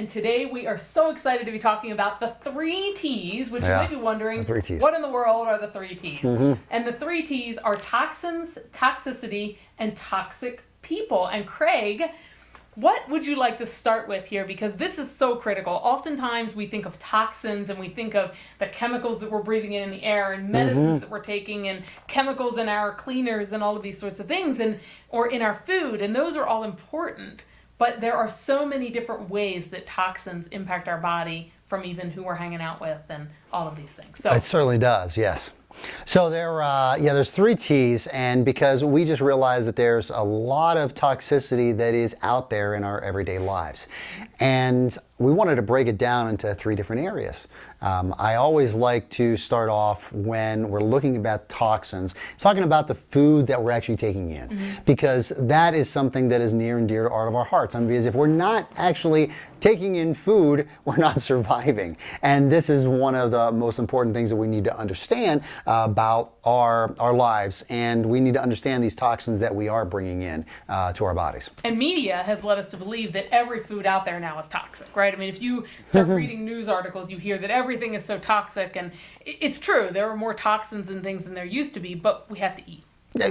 and today we are so excited to be talking about the 3 T's, which you might be wondering, what in the world are the 3 T's? And the 3 T's are toxins, toxicity, and toxic people. And Craig, what would you like to start with here? Because this is so critical. Oftentimes we think of toxins and we think of the chemicals that we're breathing in the air and medicines that we're taking and chemicals in our cleaners and all of these sorts of things, or in our food, and those are all important. But there are so many different ways that toxins impact our body, from even who we're hanging out with and all of these things. So it certainly does, yes. So there's 3 T's, and because we just realized that there's a lot of toxicity that is out there in our everyday lives, and we wanted to break it down into 3 different areas. I always like to start off when we're looking about toxins, talking about the food that we're actually taking in, because that is something that is near and dear to all of our hearts. I mean, because if we're not actually taking in food, we're not surviving. And this is one of the most important things that we need to understand about our lives. And we need to understand these toxins that we are bringing in to our bodies. And media has led us to believe that every food out there now is toxic, right? I mean, if you start reading news articles, you hear that everything is so toxic. And it's true, there are more toxins and things than there used to be, but we have to eat.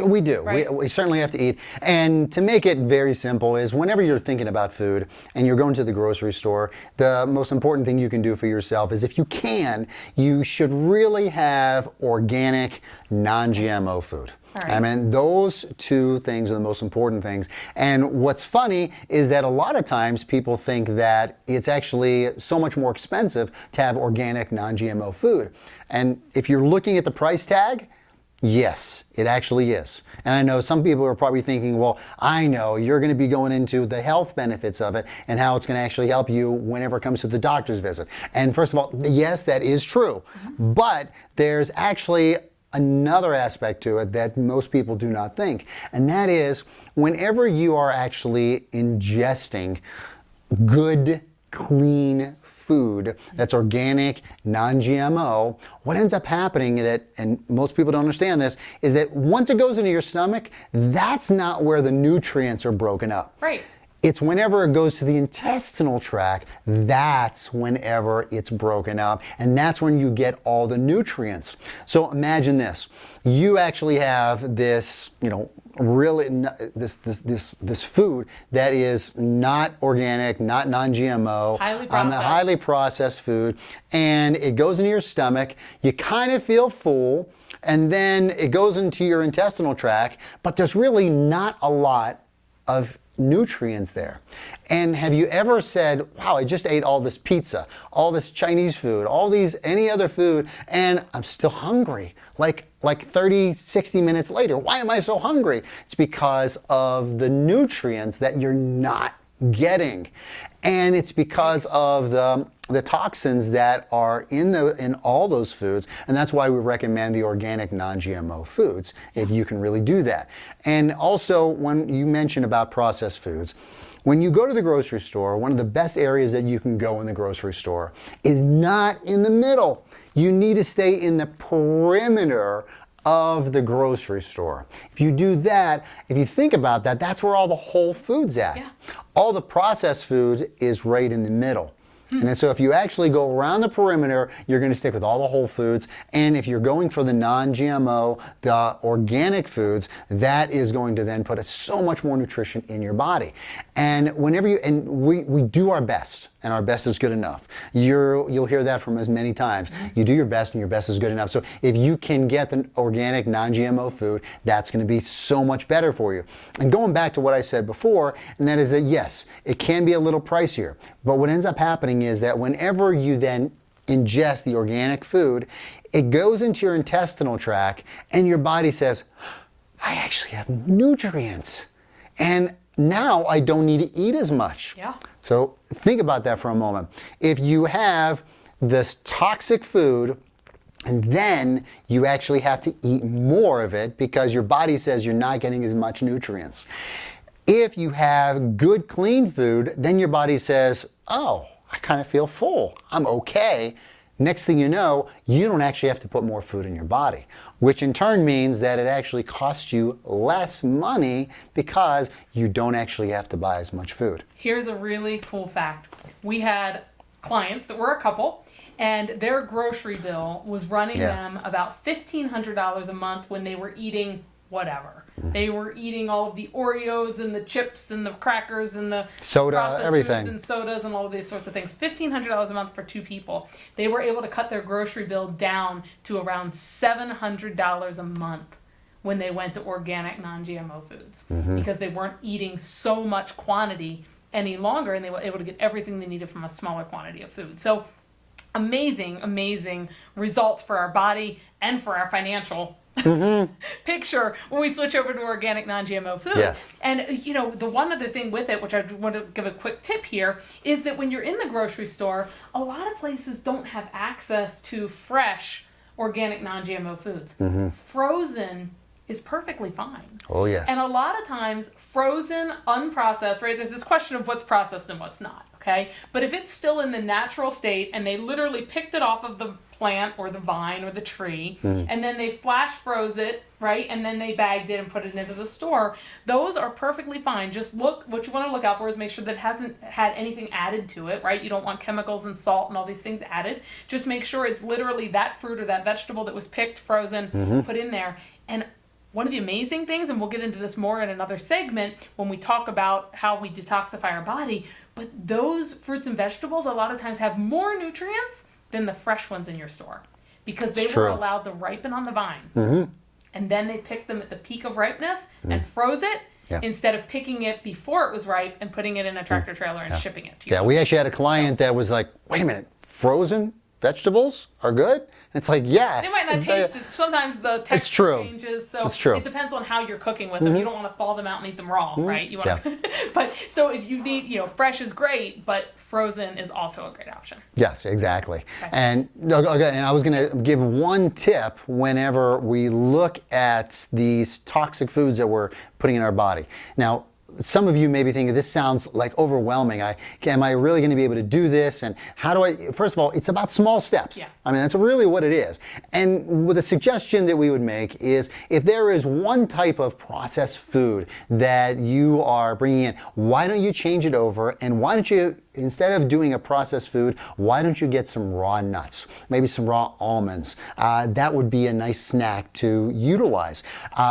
We do. Right? We certainly have to eat. And to make it very simple is whenever you're thinking about food and you're going to the grocery store, the most important thing you can do for yourself is, if you can, you should really have organic, non-GMO food. Right. I mean, those 2 things are the most important things. And what's funny is that a lot of times people think that it's actually so much more expensive to have organic, non-GMO food. And if you're looking at the price tag, yes, it actually is. And I know some people are probably thinking, well, I know you're going to be going into the health benefits of it and how it's going to actually help you whenever it comes to the doctor's visit. And first of all, yes, that is true. But there's actually another aspect to it that most people do not think. And that is, whenever you are actually ingesting good, clean food that's organic, non-GMO, what ends up happening, and most people don't understand this, is that once it goes into your stomach, that's not where the nutrients are broken up. Right. It's whenever it goes to the intestinal tract, that's whenever it's broken up, and that's when you get all the nutrients. So imagine this. You actually have this, really this food that is not organic, not non-GMO, highly processed food, and it goes into your stomach. You kind of feel full, and then it goes into your intestinal tract, but there's really not a lot of nutrients there. And have you ever said, wow, I just ate all this pizza, all this Chinese food, any other food, and I'm still hungry, like 30, 60 minutes later. Why am I so hungry? It's because of the nutrients that you're not getting. And it's because of the toxins that are in all those foods, and that's why we recommend the organic, non-GMO foods, if you can really do that. And also, when you mention about processed foods, when you go to the grocery store, one of the best areas that you can go in the grocery store is not in the middle. You need to stay in the perimeter of the grocery store. If you do that, if you think about that, that's where all the whole food's at. Yeah. All the processed food is right in the middle. And so if you actually go around the perimeter, you're going to stick with all the whole foods. And if you're going for the non-GMO, the organic foods, that is going to then put so much more nutrition in your body. And we do our best, and our best is good enough. You'll hear that from us many times. You do your best, and your best is good enough. So if you can get the organic, non-GMO food, that's going to be so much better for you. And going back to what I said before, and that is that yes, it can be a little pricier, but what ends up happening is that whenever you then ingest the organic food, it goes into your intestinal tract, and your body says, I actually have nutrients, and now I don't need to eat as much. Yeah. So think about that for a moment. If you have this toxic food, and then you actually have to eat more of it because your body says you're not getting as much nutrients. If you have good, clean food, then your body says, oh, I kind of feel full. I'm okay. Next thing you know, you don't actually have to put more food in your body, which in turn means that it actually costs you less money because you don't actually have to buy as much food. Here's a really cool fact. we had clients that were a couple, and their grocery bill was running them about $1,500 a month when they were eating whatever. They were eating all of the Oreos and the chips and the crackers and the soda, processed everything, foods and sodas and all of these sorts of things. $1,500 a month for 2 people. They were able to cut their grocery bill down to around $700 a month when they went to organic, non-GMO foods, because they weren't eating so much quantity any longer, and they were able to get everything they needed from a smaller quantity of food. So amazing results for our body and for our financial picture when we switch over to organic, non-GMO food. Yes. And the one other thing with it, which I want to give a quick tip here, is that when you're in the grocery store, a lot of places don't have access to fresh organic, non-GMO foods. Frozen is perfectly fine. Oh, yes. And a lot of times, frozen, unprocessed, right? There's this question of what's processed and what's not, okay? But if it's still in the natural state and they literally picked it off of the plant or the vine or the tree, and then they flash froze it, right? And then they bagged it and put it into the store, those are perfectly fine. Just what you want to look out for is make sure that it hasn't had anything added to it, right? You don't want chemicals and salt and all these things added. Just make sure it's literally that fruit or that vegetable that was picked, frozen, put in there. And one of the amazing things, and we'll get into this more in another segment when we talk about how we detoxify our body, but those fruits and vegetables a lot of times have more nutrients than the fresh ones in your store, because they were allowed to ripen on the vine. And then they picked them at the peak of ripeness and froze it instead of picking it before it was ripe and putting it in a tractor trailer and shipping it to you. Yeah, we actually had a client that was like, wait a minute, frozen vegetables are good? And it's like, yes. They might not taste it. Sometimes the texture changes. So it's true. It depends on how you're cooking with them. You don't want to thaw them out and eat them raw, right? You want but so if you need, fresh is great, but frozen is also a great option. Yes, exactly. Okay. And I was going to give one tip whenever we look at these toxic foods that we're putting in our body. Now, some of you may be thinking, this sounds like overwhelming. Am I really going to be able to do this? And how do I, first of all, it's about small steps. Yeah. I mean, that's really what it is. And with a suggestion that we would make is, if there is one type of processed food that you are bringing in, why don't you change it over? And why don't you, instead of doing a processed food, why don't you get some raw nuts, maybe some raw almonds? That would be a nice snack to utilize.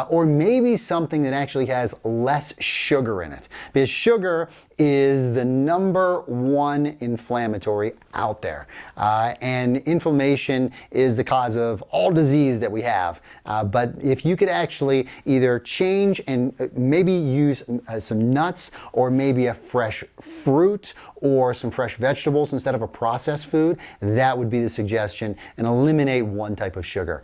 Or maybe something that actually has less sugar in it. Because sugar is the #1 inflammatory out there. And inflammation is the cause of all disease that we have. But if you could actually either change and maybe use some nuts, or maybe a fresh fruit, or some fresh vegetables instead of a processed food, that would be the suggestion, and eliminate one type of sugar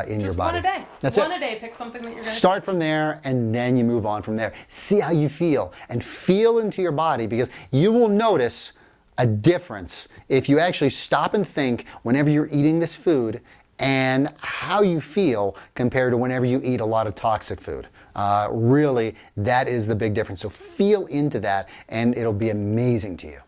in your body. Just one a day. That's one it. a day. Pick something that you're going to start from there, and then you move on from there. See how you feel, and feel into your body, because you will notice a difference if you actually stop and think whenever you're eating this food and how you feel compared to whenever you eat a lot of toxic food. Really, that is the big difference. So feel into that, and it'll be amazing to you.